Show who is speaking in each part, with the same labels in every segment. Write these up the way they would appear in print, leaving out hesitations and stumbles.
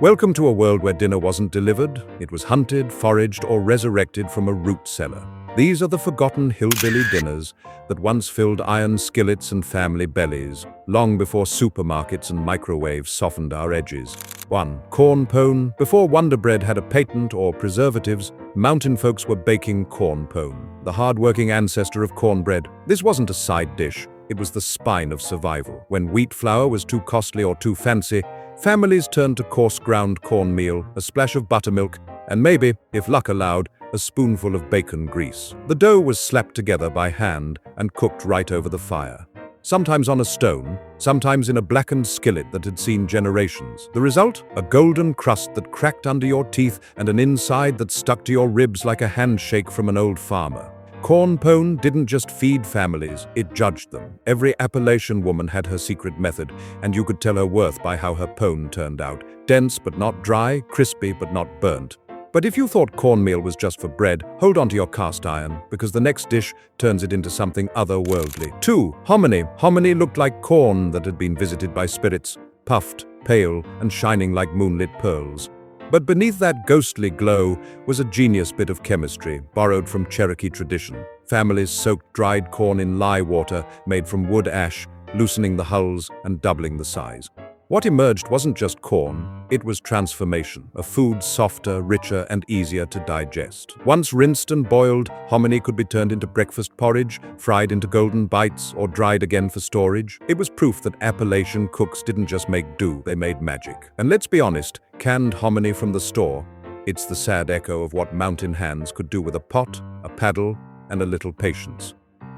Speaker 1: Welcome to a world where dinner wasn't delivered, it was hunted, foraged, or resurrected from a root cellar. These are the forgotten hillbilly dinners that once filled iron skillets and family bellies, long before supermarkets and microwaves softened our edges. 1. Corn pone. Before Wonder Bread had a patent or preservatives, mountain folks were baking corn pone, the hard-working ancestor of cornbread. This wasn't a side dish, it was the spine of survival. When wheat flour was too costly or too fancy, families turned to coarse ground cornmeal, a splash of buttermilk, and maybe, if luck allowed, a spoonful of bacon grease. The dough was slapped together by hand and cooked right over the fire. Sometimes on a stone, sometimes in a blackened skillet that had seen generations. The result? A golden crust that cracked under your teeth and an inside that stuck to your ribs like a handshake from an old farmer. Corn pone didn't just feed families, it judged them. Every Appalachian woman had her secret method, and you could tell her worth by how her pone turned out. Dense but not dry, crispy but not burnt. But if you thought cornmeal was just for bread, hold on to your cast iron, because the next dish turns it into something otherworldly. 2. Hominy. Hominy looked like corn that had been visited by spirits, puffed, pale, and shining like moonlit pearls. But beneath that ghostly glow was a genius bit of chemistry, borrowed from Cherokee tradition. Families soaked dried corn in lye water made from wood ash, loosening the hulls and doubling the size. What emerged wasn't just corn, it was transformation, a food softer, richer, and easier to digest. Once rinsed and boiled, hominy could be turned into breakfast porridge, fried into golden bites, or dried again for storage. It was proof that Appalachian cooks didn't just make do, they made magic. And let's be honest, canned hominy from the store, it's the sad echo of what mountain hands could do with a pot, a paddle, and a little patience.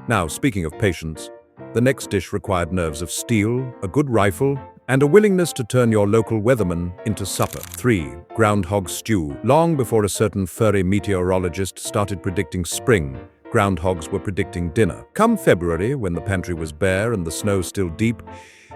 Speaker 1: Now, speaking of patience, the next dish required nerves of steel, a good rifle, and a willingness to turn your local weatherman into supper. 3. Groundhog stew. Long before a certain furry meteorologist started predicting spring, groundhogs were predicting dinner. Come February, when the pantry was bare and the snow still deep,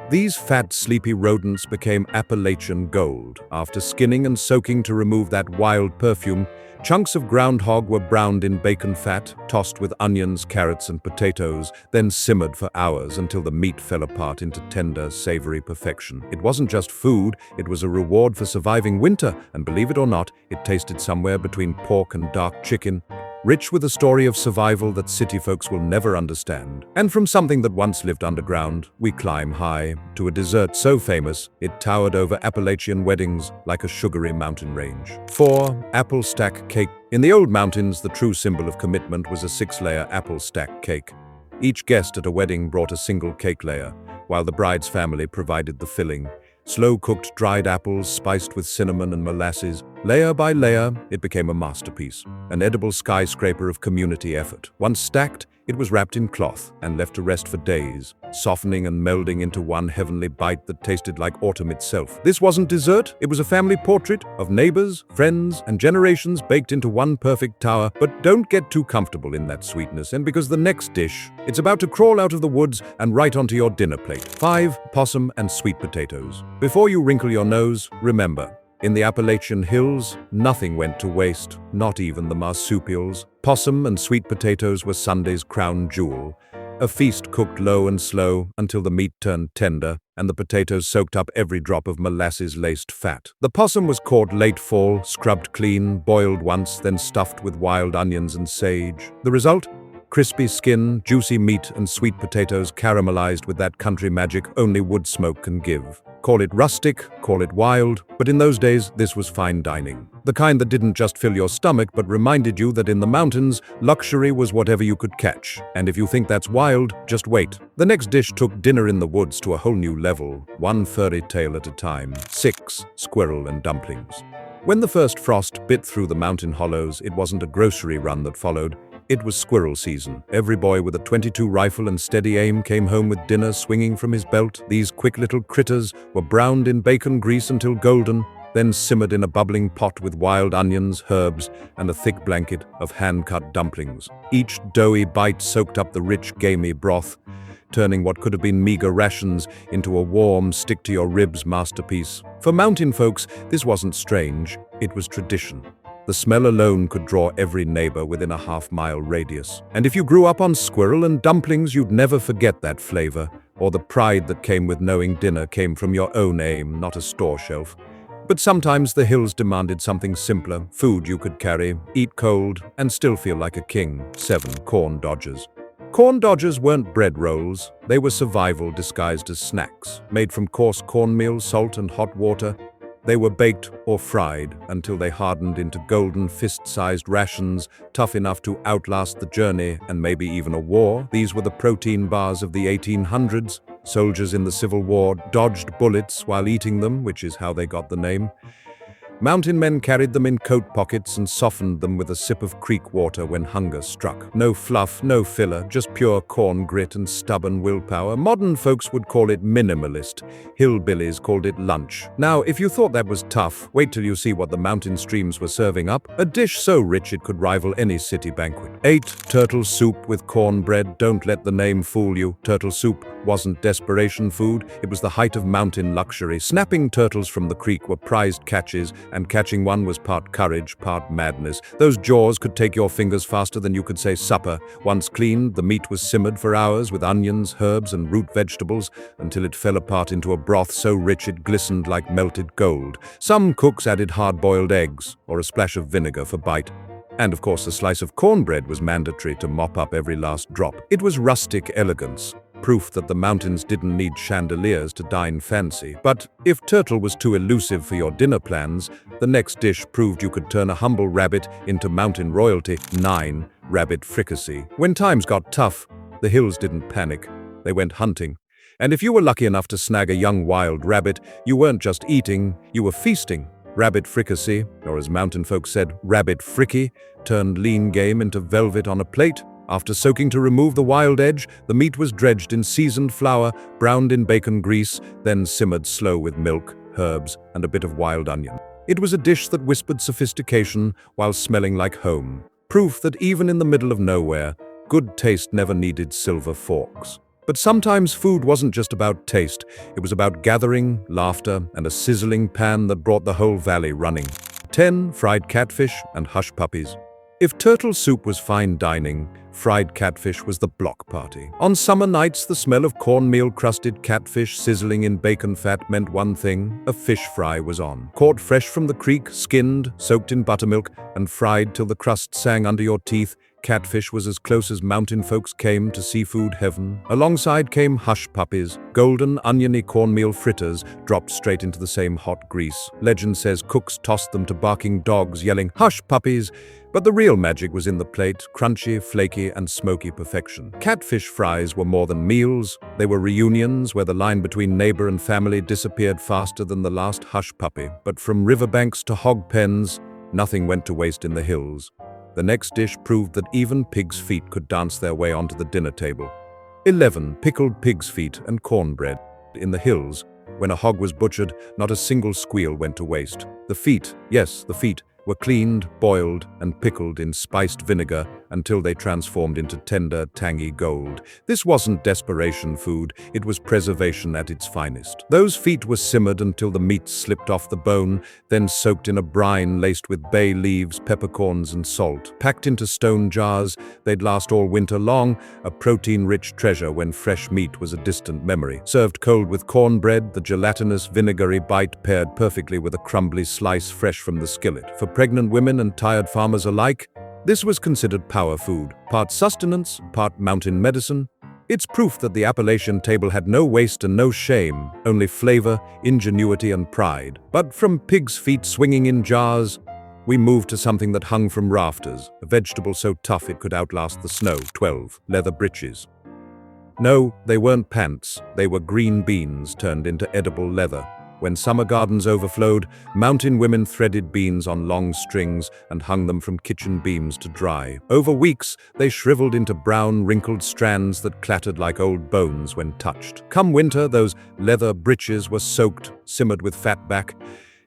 Speaker 1: these fat, sleepy rodents became Appalachian gold. After skinning and soaking to remove that wild perfume, chunks of groundhog were browned in bacon fat, tossed with onions, carrots, and potatoes, then simmered for hours until the meat fell apart into tender, savory perfection. It wasn't just food, it was a reward for surviving winter, and believe it or not, it tasted somewhere between pork and dark chicken, rich with a story of survival that city folks will never understand. And from something that once lived underground, we climb high, to a dessert so famous, it towered over Appalachian weddings like a sugary mountain range. 4. Apple stack cake. In the old mountains, the true symbol of commitment was a 6-layer apple stack cake. Each guest at a wedding brought a single cake layer, while the bride's family provided the filling. Slow-cooked dried apples spiced with cinnamon and molasses. Layer by layer, it became a masterpiece, an edible skyscraper of community effort. Once stacked, it was wrapped in cloth and left to rest for days, softening and melding into one heavenly bite that tasted like autumn itself. This wasn't dessert, it was a family portrait of neighbors, friends, and generations baked into one perfect tower. But don't get too comfortable in that sweetness, and because the next dish, it's about to crawl out of the woods and right onto your dinner plate. 5. Possum and sweet potatoes. Before you wrinkle your nose, remember, in the Appalachian hills, nothing went to waste, not even the marsupials. Possum and sweet potatoes were Sunday's crown jewel, a feast cooked low and slow until the meat turned tender and the potatoes soaked up every drop of molasses-laced fat. The possum was caught late fall, scrubbed clean, boiled once, then stuffed with wild onions and sage. The result? Crispy skin, juicy meat, and sweet potatoes caramelized with that country magic only wood smoke can give. Call it rustic, call it wild, but in those days, this was fine dining. The kind that didn't just fill your stomach, but reminded you that in the mountains, luxury was whatever you could catch. And if you think that's wild, just wait. The next dish took dinner in the woods to a whole new level, one furry tale at a time. 6. Squirrel and dumplings. When the first frost bit through the mountain hollows, it wasn't a grocery run that followed. It was squirrel season. Every boy with a .22 rifle and steady aim came home with dinner swinging from his belt. These quick little critters were browned in bacon grease until golden, then simmered in a bubbling pot with wild onions, herbs, and a thick blanket of hand-cut dumplings. Each doughy bite soaked up the rich, gamey broth, turning what could have been meager rations into a warm, stick-to-your-ribs masterpiece. For mountain folks, this wasn't strange, it was tradition. The smell alone could draw every neighbor within a half-mile radius. And if you grew up on squirrel and dumplings, you'd never forget that flavor, or the pride that came with knowing dinner came from your own aim, not a store shelf. But sometimes the hills demanded something simpler, food you could carry, eat cold, and still feel like a king. 7. Corn dodgers. Corn dodgers weren't bread rolls, they were survival disguised as snacks. Made from coarse cornmeal, salt, and hot water, they were baked or fried until they hardened into golden fist-sized rations, tough enough to outlast the journey and maybe even a war. These were the protein bars of the 1800s. Soldiers in the Civil War dodged bullets while eating them, which is how they got the name. Mountain men carried them in coat pockets and softened them with a sip of creek water when hunger struck. No fluff, no filler, just pure corn grit and stubborn willpower. Modern folks would call it minimalist. Hillbillies called it lunch. Now, if you thought that was tough, wait till you see what the mountain streams were serving up. A dish so rich it could rival any city banquet. 8. Turtle soup with cornbread. Don't let the name fool you. Turtle soup wasn't desperation food, it was the height of mountain luxury. Snapping turtles from the creek were prized catches, and catching one was part courage, part madness. Those jaws could take your fingers faster than you could say supper. Once cleaned, the meat was simmered for hours with onions, herbs, and root vegetables until it fell apart into a broth so rich it glistened like melted gold. Some cooks added hard-boiled eggs or a splash of vinegar for bite. And of course, a slice of cornbread was mandatory to mop up every last drop. It was rustic elegance, proof that the mountains didn't need chandeliers to dine fancy. But if turtle was too elusive for your dinner plans, the next dish proved you could turn a humble rabbit into mountain royalty. 9. Rabbit fricassee. When times got tough, the hills didn't panic. They went hunting. And if you were lucky enough to snag a young wild rabbit, you weren't just eating, you were feasting. Rabbit fricassee, or as mountain folks said, rabbit fricky, turned lean game into velvet on a plate. After soaking to remove the wild edge, the meat was dredged in seasoned flour, browned in bacon grease, then simmered slow with milk, herbs, and a bit of wild onion. It was a dish that whispered sophistication while smelling like home. Proof that even in the middle of nowhere, good taste never needed silver forks. But sometimes food wasn't just about taste, it was about gathering, laughter, and a sizzling pan that brought the whole valley running. 10. Fried catfish and hush puppies. If turtle soup was fine dining, fried catfish was the block party. On summer nights, the smell of cornmeal-crusted catfish sizzling in bacon fat meant one thing: a fish fry was on. Caught fresh from the creek, skinned, soaked in buttermilk, and fried till the crust sang under your teeth, catfish was as close as mountain folks came to seafood heaven. Alongside came hush puppies, golden, oniony cornmeal fritters dropped straight into the same hot grease. Legend says cooks tossed them to barking dogs, yelling, "Hush puppies!" But the real magic was in the plate, crunchy, flaky, and smoky perfection. Catfish fries were more than meals. They were reunions where the line between neighbor and family disappeared faster than the last hush puppy. But from riverbanks to hog pens, nothing went to waste in the hills. The next dish proved that even pig's feet could dance their way onto the dinner table. 11. Pickled pig's feet and cornbread. In the hills, when a hog was butchered, not a single squeal went to waste. The feet, yes, the feet, were cleaned, boiled, and pickled in spiced vinegar until they transformed into tender, tangy gold. This wasn't desperation food, it was preservation at its finest. Those feet were simmered until the meat slipped off the bone, then soaked in a brine laced with bay leaves, peppercorns, and salt. Packed into stone jars, they'd last all winter long, a protein-rich treasure when fresh meat was a distant memory. Served cold with cornbread, the gelatinous, vinegary bite paired perfectly with a crumbly slice fresh from the skillet. For pregnant women and tired farmers alike, this was considered power food, part sustenance, part mountain medicine. It's proof that the Appalachian table had no waste and no shame, only flavor, ingenuity, and pride. But from pig's feet swinging in jars, we moved to something that hung from rafters, a vegetable so tough it could outlast the snow. 12. Leather breeches. No, they weren't pants, they were green beans turned into edible leather. When summer gardens overflowed, mountain women threaded beans on long strings and hung them from kitchen beams to dry. Over weeks, they shriveled into brown, wrinkled strands that clattered like old bones when touched. Come winter, those leather breeches were soaked, simmered with fat back,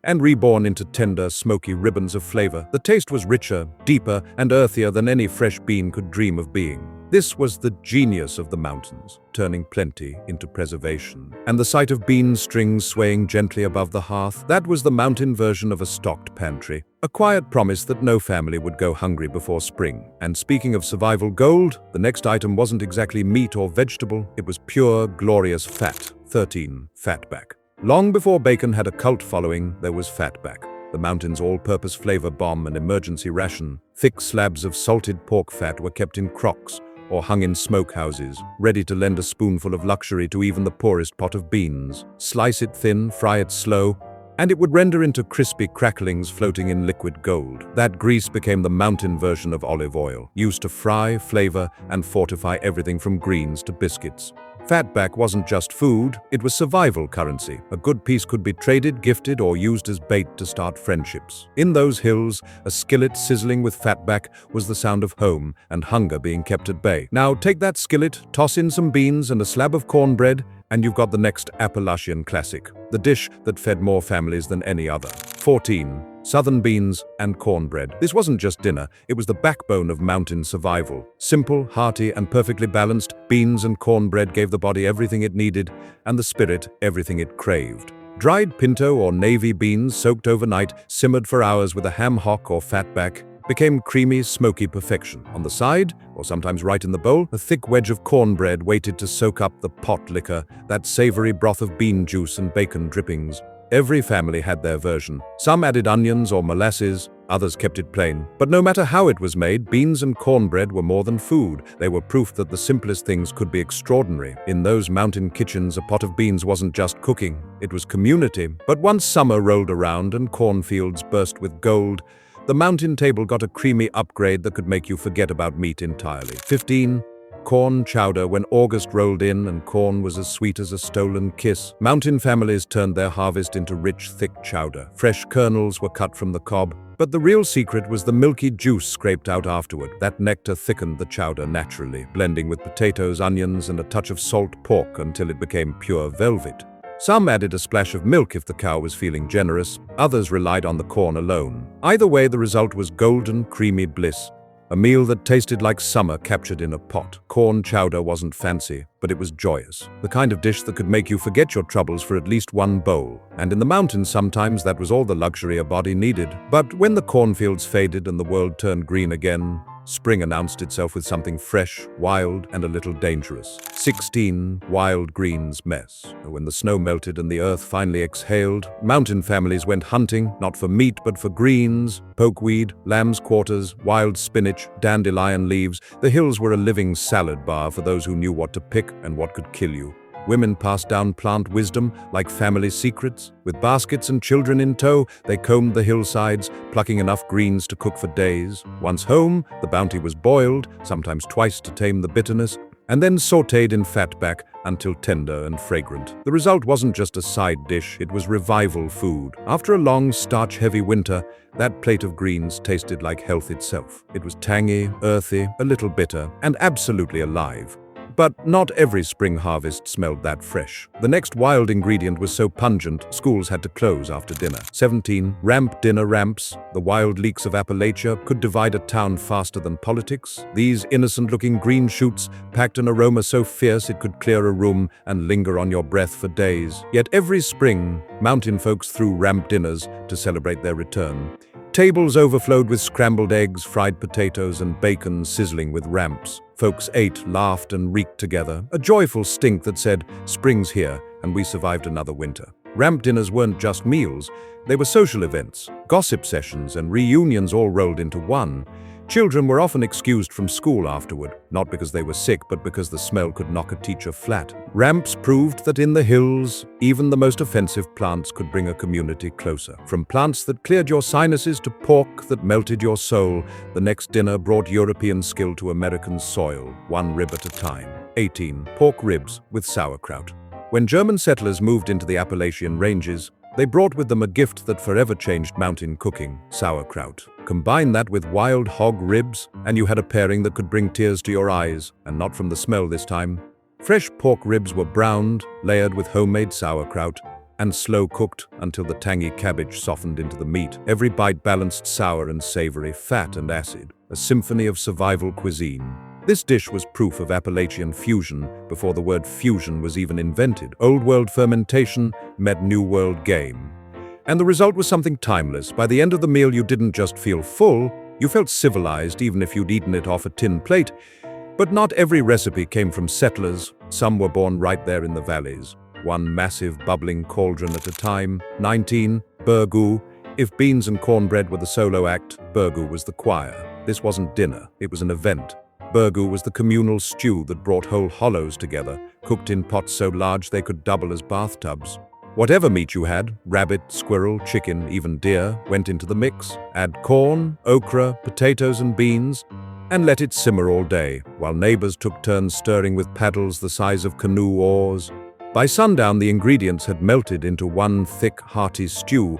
Speaker 1: and reborn into tender, smoky ribbons of flavor. The taste was richer, deeper, and earthier than any fresh bean could dream of being. This was the genius of the mountains, turning plenty into preservation. And the sight of bean strings swaying gently above the hearth, that was the mountain version of a stocked pantry. A quiet promise that no family would go hungry before spring. And speaking of survival gold, the next item wasn't exactly meat or vegetable, it was pure, glorious fat. 13. Fatback. Long before bacon had a cult following, there was fatback, the mountain's all-purpose flavor bomb and emergency ration. Thick slabs of salted pork fat were kept in crocks or hung in smokehouses, ready to lend a spoonful of luxury to even the poorest pot of beans. Slice it thin, fry it slow, and it would render into crispy cracklings floating in liquid gold. That grease became the mountain version of olive oil, used to fry, flavor, and fortify everything from greens to biscuits. Fatback wasn't just food, it was survival currency. A good piece could be traded, gifted, or used as bait to start friendships. In those hills, a skillet sizzling with fatback was the sound of home and hunger being kept at bay. Now take that skillet, toss in some beans and a slab of cornbread, and you've got the next Appalachian classic, the dish that fed more families than any other. 14. Southern beans and cornbread. This wasn't just dinner, it was the backbone of mountain survival. Simple, hearty, and perfectly balanced, beans and cornbread gave the body everything it needed, and the spirit everything it craved. Dried pinto or navy beans soaked overnight, simmered for hours with a ham hock or fatback, became creamy, smoky perfection. On the side, or sometimes right in the bowl, a thick wedge of cornbread waited to soak up the pot liquor, that savory broth of bean juice and bacon drippings. Every family had their version. Some added onions or molasses, others kept it plain. But no matter how it was made, beans and cornbread were more than food. They were proof that the simplest things could be extraordinary. In those mountain kitchens, a pot of beans wasn't just cooking, it was community. But once summer rolled around and cornfields burst with gold, the mountain table got a creamy upgrade that could make you forget about meat entirely. 15. Corn chowder. When August rolled in and corn was as sweet as a stolen kiss, mountain families turned their harvest into rich, thick chowder. Fresh kernels were cut from the cob, but the real secret was the milky juice scraped out afterward. That nectar thickened the chowder naturally, blending with potatoes, onions, and a touch of salt pork until it became pure velvet. Some added a splash of milk if the cow was feeling generous, others relied on the corn alone. Either way, the result was golden, creamy bliss. A meal that tasted like summer captured in a pot. Corn chowder wasn't fancy, but it was joyous. The kind of dish that could make you forget your troubles for at least one bowl. And in the mountains, sometimes that was all the luxury a body needed. But when the cornfields faded and the world turned green again, spring announced itself with something fresh, wild, and a little dangerous. 16. Wild greens mess. When the snow melted and the earth finally exhaled, mountain families went hunting, not for meat but for greens, pokeweed, lamb's quarters, wild spinach, dandelion leaves. The hills were a living salad bar for those who knew what to pick and what could kill you. Women passed down plant wisdom like family secrets. With baskets and children in tow, they combed the hillsides, plucking enough greens to cook for days. Once home, the bounty was boiled, sometimes twice to tame the bitterness, and then sautéed in fatback until tender and fragrant. The result wasn't just a side dish, it was revival food. After a long, starch-heavy winter, that plate of greens tasted like health itself. It was tangy, earthy, a little bitter, and absolutely alive. But not every spring harvest smelled that fresh. The next wild ingredient was so pungent, schools had to close after dinner. 17. Ramp dinner ramps. The wild leeks of Appalachia could divide a town faster than politics. These innocent-looking green shoots packed an aroma so fierce it could clear a room and linger on your breath for days. Yet every spring, mountain folks threw ramp dinners to celebrate their return. Tables overflowed with scrambled eggs, fried potatoes, and bacon sizzling with ramps. Folks ate, laughed, and reeked together, a joyful stink that said, "Spring's here, and we survived another winter." Ramp dinners weren't just meals, they were social events, gossip sessions, and reunions all rolled into one. Children were often excused from school afterward, not because they were sick, but because the smell could knock a teacher flat. Ramps proved that in the hills, even the most offensive plants could bring a community closer. From plants that cleared your sinuses to pork that melted your soul, the next dinner brought European skill to American soil, one rib at a time. 18. Pork ribs with sauerkraut. When German settlers moved into the Appalachian ranges, they brought with them a gift that forever changed mountain cooking: sauerkraut. Combine that with wild hog ribs, and you had a pairing that could bring tears to your eyes, and not from the smell this time. Fresh pork ribs were browned, layered with homemade sauerkraut, and slow cooked until the tangy cabbage softened into the meat. Every bite balanced sour and savory, fat and acid, a symphony of survival cuisine. This dish was proof of Appalachian fusion before the word fusion was even invented. Old world fermentation met new world game. And the result was something timeless. By the end of the meal, you didn't just feel full, you felt civilized even if you'd eaten it off a tin plate. But not every recipe came from settlers. Some were born right there in the valleys. one massive bubbling cauldron at a time. 19. Burgoo. If beans and cornbread were the solo act, burgoo was the choir. This wasn't dinner, it was an event. Burgoo was the communal stew that brought whole hollows together, cooked in pots so large they could double as bathtubs. Whatever meat you had, rabbit, squirrel, chicken, even deer, went into the mix. Add corn, okra, potatoes and beans, and let it simmer all day, while neighbors took turns stirring with paddles the size of canoe oars. By sundown, the ingredients had melted into one thick, hearty stew.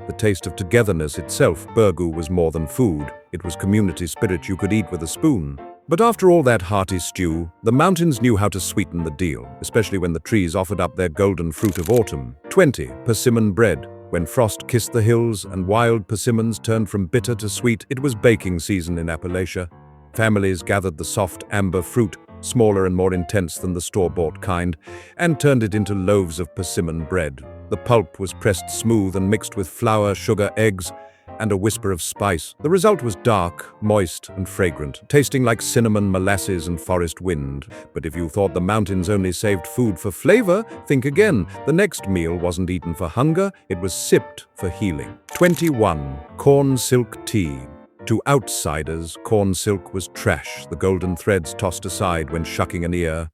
Speaker 1: The taste of togetherness itself. Burgoo was more than food. It was community spirit you could eat with a spoon. But after all that hearty stew, the mountains knew how to sweeten the deal, especially when the trees offered up their golden fruit of autumn. 20. Persimmon bread. When frost kissed the hills and wild persimmons turned from bitter to sweet, it was baking season in Appalachia. Families gathered the soft amber fruit, smaller and more intense than the store-bought kind, and turned it into loaves of persimmon bread. The pulp was pressed smooth and mixed with flour, sugar, eggs, and a whisper of spice. The result was dark, moist, and fragrant, tasting like cinnamon, molasses, and forest wind. But if you thought the mountains only saved food for flavor, think again. The next meal wasn't eaten for hunger, it was sipped for healing. 21. Corn silk tea. To outsiders, corn silk was trash, the golden threads tossed aside when shucking an ear.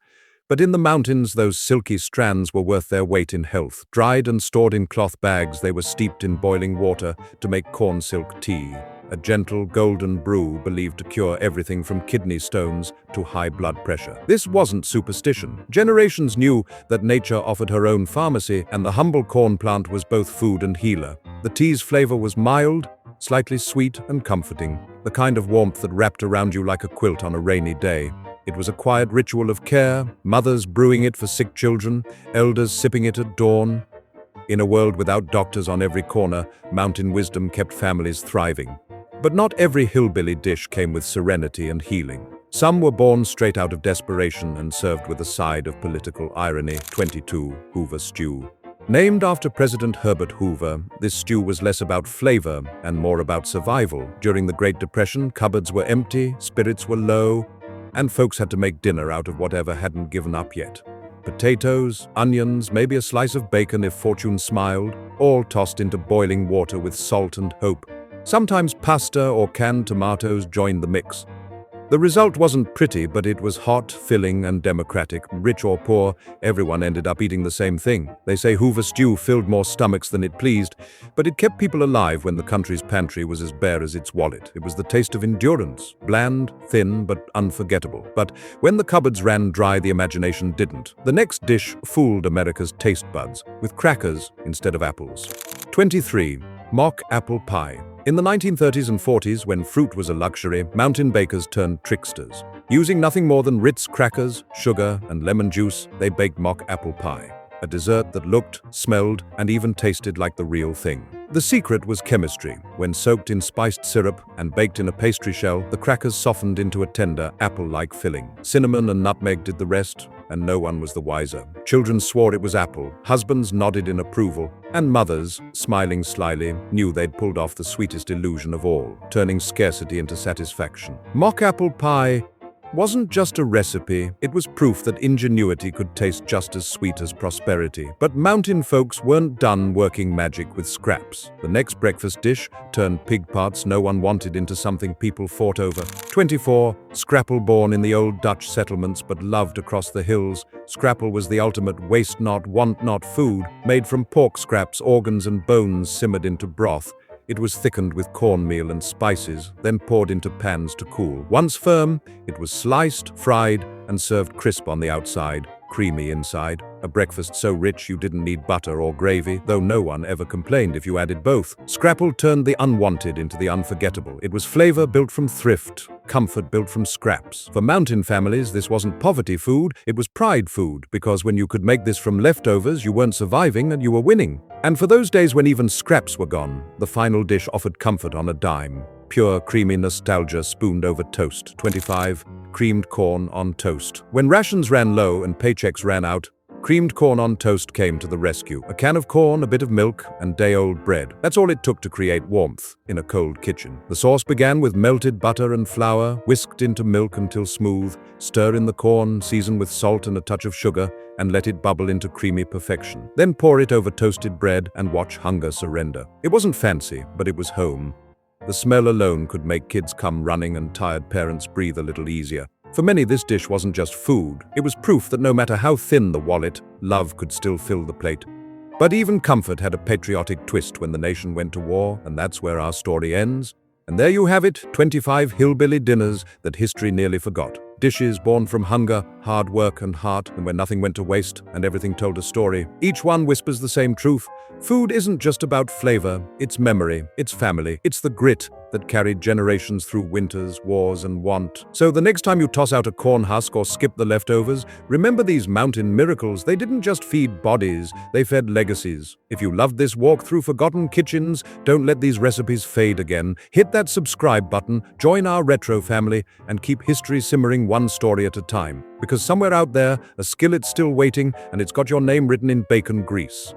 Speaker 1: But in the mountains, those silky strands were worth their weight in health. Dried and stored in cloth bags, they were steeped in boiling water to make corn silk tea, a gentle golden brew believed to cure everything from kidney stones to high blood pressure. This wasn't superstition. Generations knew that nature offered her own pharmacy, and the humble corn plant was both food and healer. The tea's flavor was mild, slightly sweet and comforting, the kind of warmth that wrapped around you like a quilt on a rainy day. It was a quiet ritual of care, mothers brewing it for sick children, elders sipping it at dawn. In a world without doctors on every corner, mountain wisdom kept families thriving. But not every hillbilly dish came with serenity and healing. Some were born straight out of desperation and served with a side of political irony. 22. Hoover stew. Named after President Herbert Hoover, this stew was less about flavor and more about survival. During the Great Depression, cupboards were empty, spirits were low, and folks had to make dinner out of whatever hadn't given up yet. Potatoes, onions, maybe a slice of bacon if fortune smiled, all tossed into boiling water with salt and hope. Sometimes pasta or canned tomatoes joined the mix. The result wasn't pretty, but it was hot, filling, and democratic. Rich or poor, everyone ended up eating the same thing. They say Hoover stew filled more stomachs than it pleased, but it kept people alive when the country's pantry was as bare as its wallet. It was the taste of endurance, bland, thin, but unforgettable. But when the cupboards ran dry, the imagination didn't. The next dish fooled America's taste buds, with crackers instead of apples. 23. Mock apple pie. In the 1930s and 40s, when fruit was a luxury, mountain bakers turned tricksters. Using nothing more than Ritz crackers, sugar, and lemon juice, they baked mock apple pie, a dessert that looked, smelled, and even tasted like the real thing. The secret was chemistry. When soaked in spiced syrup and baked in a pastry shell, the crackers softened into a tender, apple-like filling. Cinnamon and nutmeg did the rest, and no one was the wiser. Children swore it was apple, husbands nodded in approval, and mothers, smiling slyly, knew they'd pulled off the sweetest illusion of all, turning scarcity into satisfaction. Mock apple pie wasn't just a recipe, it was proof that ingenuity could taste just as sweet as prosperity. But mountain folks weren't done working magic with scraps. The next breakfast dish turned pig parts no one wanted into something people fought over. 24. Scrapple. Born in the old Dutch settlements but loved across the hills, scrapple was the ultimate waste not, want not food, made from pork scraps, organs and bones simmered into broth. It was thickened with cornmeal and spices, then poured into pans to cool. Once firm, it was sliced, fried, and served crisp on the outside, creamy inside. A breakfast so rich you didn't need butter or gravy, though no one ever complained if you added both. Scrapple turned the unwanted into the unforgettable. It was flavor built from thrift, comfort built from scraps. For mountain families, this wasn't poverty food, it was pride food, because when you could make this from leftovers, you weren't surviving and you were winning. And for those days when even scraps were gone, the final dish offered comfort on a dime. Pure, creamy nostalgia spooned over toast. 25. Creamed corn on toast. When rations ran low and paychecks ran out, creamed corn on toast came to the rescue. A can of corn, a bit of milk, and day-old bread. That's all it took to create warmth in a cold kitchen. The sauce began with melted butter and flour, whisked into milk until smooth. Stir in the corn, season with salt and a touch of sugar. and let it bubble into creamy perfection. Then pour it over toasted bread and watch hunger surrender. It wasn't fancy, but it was home. The smell alone could make kids come running and tired parents breathe a little easier. For many, this dish wasn't just food. It was proof that no matter how thin the wallet, love could still fill the plate. But even comfort had a patriotic twist when the nation went to war, and that's where our story ends. And there you have it, 25 hillbilly dinners that history nearly forgot. Dishes born from hunger, hard work, and heart, and where nothing went to waste and everything told a story. Each one whispers the same truth. Food isn't just about flavor, it's memory, it's family, it's the grit that carried generations through winters, wars, and want. So the next time you toss out a corn husk or skip the leftovers, remember these mountain miracles. They didn't just feed bodies, they fed legacies. If you loved this walk through forgotten kitchens, don't let these recipes fade again. Hit that subscribe button, join our retro family, and keep history simmering one story at a time. Because somewhere out there, a skillet's still waiting, and it's got your name written in bacon grease.